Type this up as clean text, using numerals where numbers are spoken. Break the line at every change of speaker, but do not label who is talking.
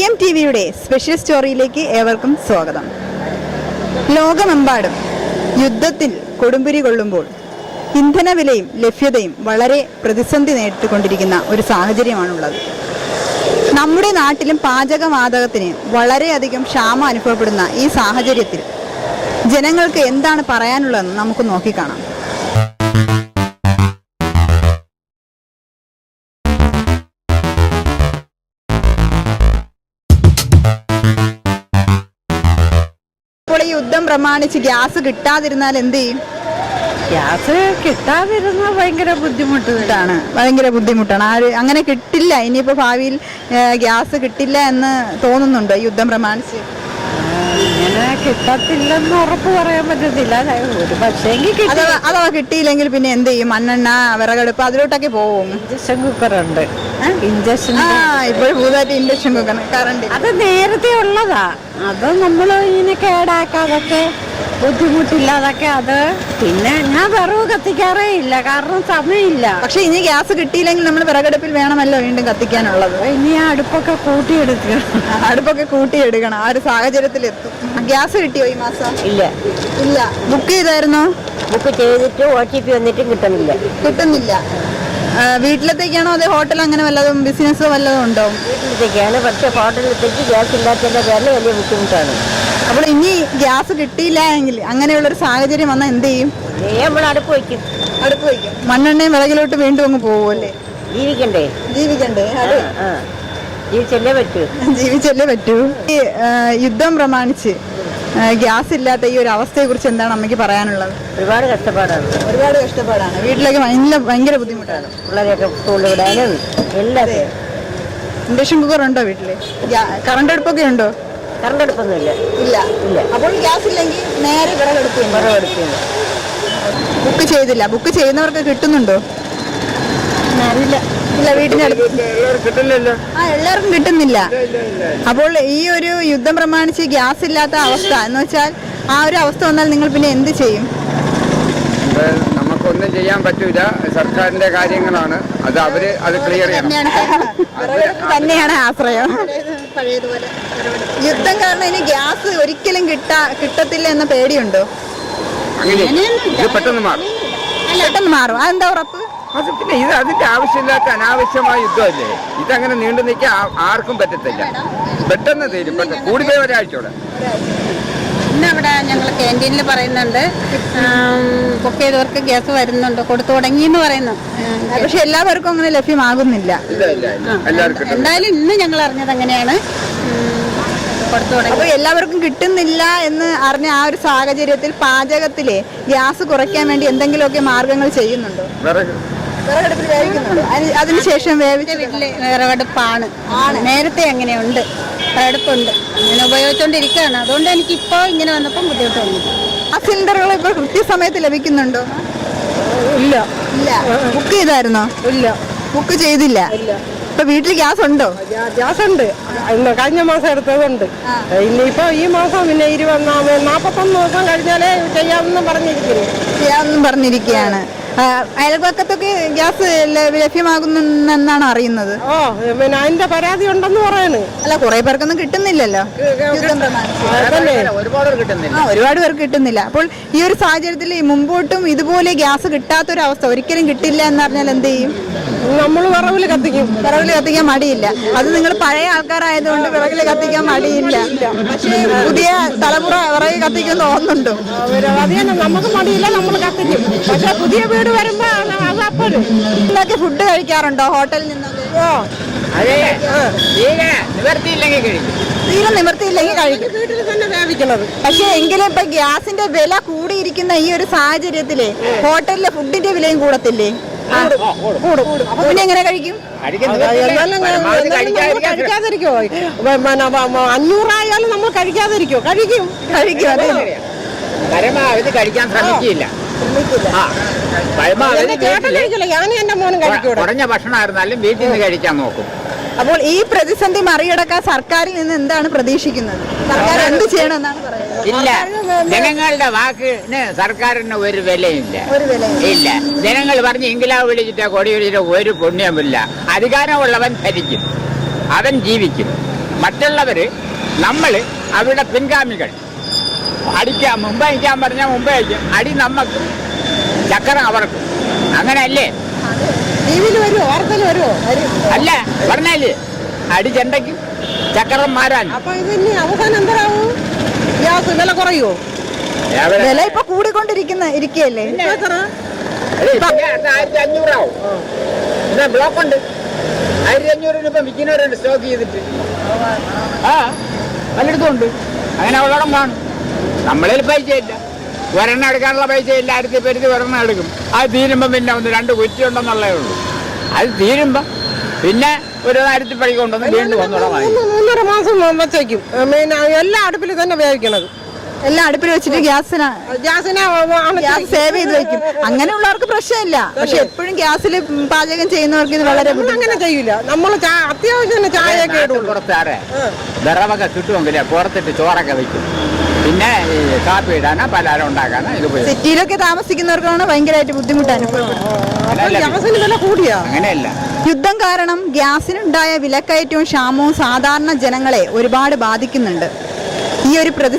ടിവിയുടെ സ്പെഷ്യൽ സ്റ്റോറിയിലേക്ക് ഏവർക്കും സ്വാഗതം. ലോകമെമ്പാടും യുദ്ധത്തിൽ കൊടുമ്പിരി കൊള്ളുമ്പോൾ ഇന്ധനവിലയും ലഭ്യതയും വളരെ പ്രതിസന്ധി നേരിട്ടുകൊണ്ടിരിക്കുന്ന ഒരു സാഹചര്യമാണുള്ളത്. നമ്മുടെ നാട്ടിലും പാചകവാതകത്തിന് വളരെയധികം ക്ഷാമം അനുഭവപ്പെടുന്ന ഈ സാഹചര്യത്തിൽ ജനങ്ങൾക്ക് എന്താണ് പറയാനുള്ളതെന്ന് നമുക്ക് നോക്കിക്കാണാം. ഇപ്പോൾ ഈ യുദ്ധം പ്രമാണിച്ച് ഗ്യാസ് കിട്ടാതിരുന്നാൽ എന്ത് ചെയ്യും?
ഗ്യാസ് കിട്ടാതിരുന്ന ഭയങ്കര ബുദ്ധിമുട്ടാണ്.
അങ്ങനെ കിട്ടില്ല. ഇനിയിപ്പോ ഭാവിയിൽ ഗ്യാസ് കിട്ടില്ല എന്ന് തോന്നുന്നുണ്ടോ യുദ്ധം പ്രമാണിച്ച്?
ഇങ്ങനെ കിട്ടത്തില്ലെന്ന് ഉറപ്പ് പറയാൻ പറ്റത്തില്ല. ഒരു പക്ഷേ
അഥവാ കിട്ടിയില്ലെങ്കിൽ പിന്നെ എന്ത് ചെയ്യും? മണ്ണെണ്ണ, വിറകടുപ്പ് അതിലോട്ടൊക്കെ പോവും.
ഇൻഡക്ഷൻ കുക്കറുണ്ട്. ഇൻഡക്ഷൻ
ഇപ്പോൾ പുതുതായിട്ട് ഇൻഡക്ഷൻ കുക്കർ കറണ്ട്
അത് നേരത്തെ ഉള്ളതാ. അത് നമ്മൾ ഇങ്ങനെ കേടാക്കാതൊക്കെ ബുദ്ധിമുട്ടില്ലാതൊക്കെ അത്. പിന്നെ ഞാൻ വിറവ് കത്തിക്കാറേ ഇല്ല, കാരണം സമയമില്ല.
പക്ഷെ ഇനി ഗ്യാസ് കിട്ടിയില്ലെങ്കിൽ നമ്മൾ വിറകടുപ്പിൽ വേണമല്ലോ വീണ്ടും കത്തിക്കാനുള്ളത്.
ഇനി അടുപ്പൊക്കെ
കൂട്ടിയെടുക്കണം. ആ ഒരു സാഹചര്യത്തിൽ എത്തും. ഗ്യാസ് കിട്ടിയോ ഈ മാസം?
ഇല്ല.
ബുക്ക് ചെയ്തായിരുന്നോ?
ബുക്ക് ചെയ്തിട്ട് OTP വന്നിട്ടും
കിട്ടുന്നില്ല. വീട്ടിലത്തേക്കാണോ അതേ ഹോട്ടൽ അങ്ങനെ വല്ലതും ബിസിനസ്സോ വല്ലതും ഉണ്ടോ?
വീട്ടിലത്തേക്കാണ്. പക്ഷെ ഹോട്ടലിലത്തേക്ക് ഗ്യാസ് ഇല്ലാത്തതിന്റെ പേരിൽ വലിയ ബുദ്ധിമുട്ടാണ്.
അപ്പോൾ ഇനി ഗ്യാസ് കിട്ടിയില്ല എങ്കിൽ അങ്ങനെയുള്ളൊരു സാഹചര്യം വന്നാൽ എന്ത് ചെയ്യും?
നമ്മൾ അടുപ്പ് വയ്ക്കും.
മണ്ണെണ്ണയും വിറകിലോട്ട് വീണ്ടും അങ്ങ് പോവുമല്ലേ?
ജീവിക്കണ്ടേ?
ജീവിച്ചല്ലേ പറ്റൂ. ഈ യുദ്ധം പ്രമാണിച്ച് ഗ്യാസ് ഇല്ലാത്ത ഈ ഒരു അവസ്ഥയെ കുറിച്ച് എന്താണ് അമ്മയ്ക്ക് പറയാനുള്ളത്?
ഒരുപാട് കഷ്ടപ്പാടാണ്.
വീട്ടിലേക്ക് ഭയങ്കര ബുദ്ധിമുട്ടാണ്.
പിള്ളേരെയൊക്കെ സ്കൂളിൽ വിടാനും എല്ലാത്തിനും.
ഇൻഡക്ഷൻ കുക്കർ ഉണ്ടോ വീട്ടില്? കറണ്ട് അടുപ്പൊക്കെ ഉണ്ടോ?
കറണ്ട് അടുപ്പൊന്നുമില്ല.
ഇല്ല. അപ്പോൾ ഗ്യാസ് ഇല്ലെങ്കിൽ നേരെ വിറകടുപ്പ്. ബുക്ക് ചെയ്യുന്നവർക്ക് കിട്ടുന്നുണ്ടോ? ഇല്ല, വീട്ടിനടുത്ത് എല്ലാവർക്കും കിട്ടുന്നില്ല. അപ്പോൾ ഈ ഒരു യുദ്ധം പ്രമാണിച്ച് ഗ്യാസ് ഇല്ലാത്ത അവസ്ഥ എന്ന് വെച്ചാൽ ആ ഒരു അവസ്ഥ വന്നാൽ നിങ്ങൾ പിന്നെ എന്ത് ചെയ്യും?
നമുക്കൊന്നും ചെയ്യാൻ പറ്റൂല. സർക്കാരിന്റെ കാര്യങ്ങളാണ് അത്. അത് ക്ലിയർ ചെയ്യണം.
തന്നെയാണ് ആശ്രയം. യുദ്ധം കാരണം ഇനി ഗ്യാസ് ഒരിക്കലും കിട്ടത്തില്ല എന്ന പേടിയുണ്ടോ?
ഇത് പെട്ടെന്ന്
മാറും. അതെന്താ ഉറപ്പ്?
അത് പിന്നെ ഇത് അതിന്റെ ആവശ്യമില്ലാത്ത അനാവശ്യമായ യുദ്ധമല്ലേ. ഇതങ്ങനെ നീണ്ടു നിൽക്കാൻ ആർക്കും പറ്റത്തില്ല. പെട്ടെന്ന് തീരും. കൂടിപ്പോയി ഒരാഴ്ചയോടെ.
ഇന്നവിടെ ഞങ്ങൾ ക്യാൻറ്റീനിൽ പറയുന്നുണ്ട്, ബുക്ക് ചെയ്തവർക്ക് ഗ്യാസ് വരുന്നുണ്ട്, കൊടുത്തു തുടങ്ങിയെന്ന് പറയുന്നു.
പക്ഷെ എല്ലാവർക്കും അങ്ങനെ ലഭ്യമാകുന്നില്ല.
എന്തായാലും ഇന്ന് ഞങ്ങൾ അറിഞ്ഞത് അങ്ങനെയാണ്.
അപ്പൊ എല്ലാവർക്കും കിട്ടുന്നില്ല എന്ന് അറിഞ്ഞ ആ ഒരു സാഹചര്യത്തിൽ പാചകത്തിലെ ഗ്യാസ് കുറയ്ക്കാൻ വേണ്ടി എന്തെങ്കിലുമൊക്കെ മാർഗങ്ങൾ ചെയ്യുന്നുണ്ടോ? വിറകടുപ്പിൽ വേവിക്കുന്നുണ്ടോ? അതിനുശേഷം വേവിച്ച
വീട്ടില് വിറകടുപ്പാണ്. നേരത്തെ അങ്ങനെയുണ്ട്, വിറകടുപ്പുണ്ട്. അങ്ങനെ ഉപയോഗിച്ചുകൊണ്ടിരിക്കുകയാണ്. അതുകൊണ്ട് എനിക്കിപ്പോൾ ഇങ്ങനെ വന്നപ്പോൾ ബുദ്ധിമുട്ട് വന്നു.
ആ സിലിണ്ടറുകൾ ഇപ്പോൾ കൃത്യസമയത്ത് ലഭിക്കുന്നുണ്ടോ?
ഇല്ല.
ബുക്ക് ചെയ്തായിരുന്നോ?
ഇല്ല,
ബുക്ക് ചെയ്തില്ല. ഇപ്പൊ വീട്ടിൽ ഗ്യാസ് ഉണ്ടോ?
ഗ്യാസ് ഉണ്ട്. കഴിഞ്ഞ മാസം എടുത്തതുണ്ട്. ഇനിയിപ്പോ ഈ മാസം പിന്നെ 41 ദിവസം കഴിഞ്ഞാലേ ചെയ്യാമെന്ന് പറഞ്ഞിരിക്കുകയാണ്.
അയൽപക്കത്തൊക്കെ ഗ്യാസ് ലഭ്യമാകുന്നെന്നാണ് അറിയുന്നത്.
പിന്നെ അതിന്റെ പരാതി ഉണ്ടെന്ന് പറയണ്.
അല്ല, കുറെ പേർക്കൊന്നും കിട്ടുന്നില്ലല്ലോ. ഒരുപാട് പേർക്ക് കിട്ടുന്നില്ല. അപ്പോൾ ഈ ഒരു സാഹചര്യത്തിൽ മുമ്പോട്ടും ഇതുപോലെ ഗ്യാസ് കിട്ടാത്തൊരവസ്ഥ ഒരിക്കലും കിട്ടില്ല എന്നറിഞ്ഞാൽ എന്ത് ചെയ്യും?
നമ്മൾ വിറവിൽ കത്തിക്കാൻ
മടിയില്ല. അത് നിങ്ങൾ പഴയ ആൾക്കാരായതുകൊണ്ട് വിറകിൽ കത്തിക്കാൻ മടിയില്ല. പക്ഷേ പുതിയ തലമുറ വിറക് കത്തിക്കാൻ തോന്നുന്നുണ്ടോ?
നമുക്ക് മടിയില്ല, നമ്മൾ കത്തിക്കും. പക്ഷെ പുതിയ വീട് വരുമ്പോ
ഇതൊക്കെ ഫുഡ് കഴിക്കാറുണ്ടോ ഹോട്ടലിൽ നിന്നൊക്കെ? തീരെ നിവർത്തിയില്ലെങ്കിൽ കഴിക്കും.
വീട്ടിൽ തന്നെ വേവിക്കുന്നത്.
പക്ഷെ എങ്കിലും ഇപ്പൊ ഗ്യാസിന്റെ വില കൂടിയിരിക്കുന്ന ഈ ഒരു സാഹചര്യത്തില് ഹോട്ടലിലെ ഫുഡിന്റെ വിലയും കൂടത്തില്ലേ? കൂടും. അപ്പൊ പിന്നെ എങ്ങനെ കഴിക്കും?
500 ആയാലും നമ്മൾ കഴിക്കാതിരിക്കോ? കഴിക്കും.
പരമാവധി കഴിക്കാൻ ശ്രമിക്കില്ല. കുറഞ്ഞ ഭക്ഷണമായിരുന്നാലും വീട്ടിൽ നിന്ന് കഴിക്കാൻ നോക്കും.
അപ്പോൾ ഈ പ്രതിസന്ധി മറികടക്കാൻ സർക്കാരിൽ നിന്ന് എന്താണ് പ്രതീക്ഷിക്കുന്നത്? സർക്കാർ എന്ത് ചെയ്യണമെന്നാണ് പറയുന്നത്?
ഇല്ല, ജനങ്ങളുടെ വാക്കിന് സർക്കാരിന് ഒരു വിലയില്ല. ഇല്ല, ജനങ്ങൾ പറഞ്ഞ് ഇംഗ്ലാവ് വിളിച്ചിട്ട് കൊടി വിളിച്ചിട്ട് ഒരു പുണ്യമില്ല. അധികാരമുള്ളവൻ ഭരിക്കും, അവൻ ജീവിക്കും.
മറ്റുള്ളവർ നമ്മൾ അവരുടെ പിൻഗാമികൾ. അടിക്കാൻ മുമ്പ് അയക്കാൻ പറഞ്ഞാൽ മുമ്പ് അയക്കും, അടി നമുക്ക്, ചക്കര അവർക്ക്. അങ്ങനെയല്ലേ?
ടിവിയിൽ വരുമോ, വാർത്തയിൽ വരുമോ?
അല്ല പറഞ്ഞാലേ അടി ചെണ്ടയ്ക്കും ചക്കരം മാറാൻ.
അപ്പൊ ഇതിന് അവസാനം എന്താവും? ഗ്യാസ് വില കുറയോ? വില ഇപ്പൊ കൂടിക്കൊണ്ടിരിക്കുകയല്ലേ?
1500 ആവും. പിന്നെ ബ്ലോക്ക് ഉണ്ട്, 1500 ഇപ്പം വിൽക്കുന്നവരുണ്ട് സ്റ്റോക്ക് ചെയ്തിട്ട്. ആ പലയിടത്തും ഉണ്ട്. അങ്ങനെ ഉള്ളടം കാണും. നമ്മളിൽ പൈസ ഇല്ല, ഒരെണ്ണം എടുക്കാനുള്ള പൈസ ഇല്ല. അടുത്ത് പെരുത്തി ഒരെണ്ണം എടുക്കും. അത് തീരുമ്പം പിന്നെ 1-2 കുറ്റി ഉണ്ടെന്നുള്ളതേ ഉള്ളൂ. അത് തീരുമ്പം പിന്നെ ഒരു കാര്യത്തിൽ പഴി കൊണ്ടുവന്ന് വീണ്ടും വന്നോളാം.
3.5 മാസം വെച്ചേക്കും. എല്ലാ അടുപ്പിൽ തന്നെ ഉപയോഗിക്കണത്.
എല്ലാം അടുപ്പിൽ വെച്ചിട്ട് ഗ്യാസിന് ഗ്യാസ് സേവ് ചെയ്ത് വെക്കും. അങ്ങനെയുള്ളവർക്ക് പ്രശ്നമില്ല. പക്ഷെ എപ്പോഴും ഗ്യാസിൽ പാചകം ചെയ്യുന്നവർക്ക് ഇത് വളരെ
അങ്ങനെ ചെയ്യൂല. നമ്മൾ അത്യാവശ്യം ചായയൊക്കെ
പുറത്താറെ വിറവൊക്കെ കിട്ടുമെങ്കിലേ പുറത്തിട്ട് ചോറൊക്കെ വെക്കും. പിന്നെ ഈ കാപ്പി ഇടാനോ പലഹാരം ഉണ്ടാക്കാനോ ഇത് ഉപയോഗിക്കും.
സിറ്റിയിലൊക്കെ താമസിക്കുന്നവർക്കാണ് ഭയങ്കരമായിട്ട് ബുദ്ധിമുട്ട്
ഗ്യാസിന് വില കൂടിയാ.
അങ്ങനെയല്ല,
യുദ്ധം കാരണം ഗ്യാസിനുണ്ടായ വിലക്കയറ്റവും ക്ഷാമവും സാധാരണ ജനങ്ങളെ ഒരുപാട് ബാധിക്കുന്നുണ്ട്. ഈ ഒരു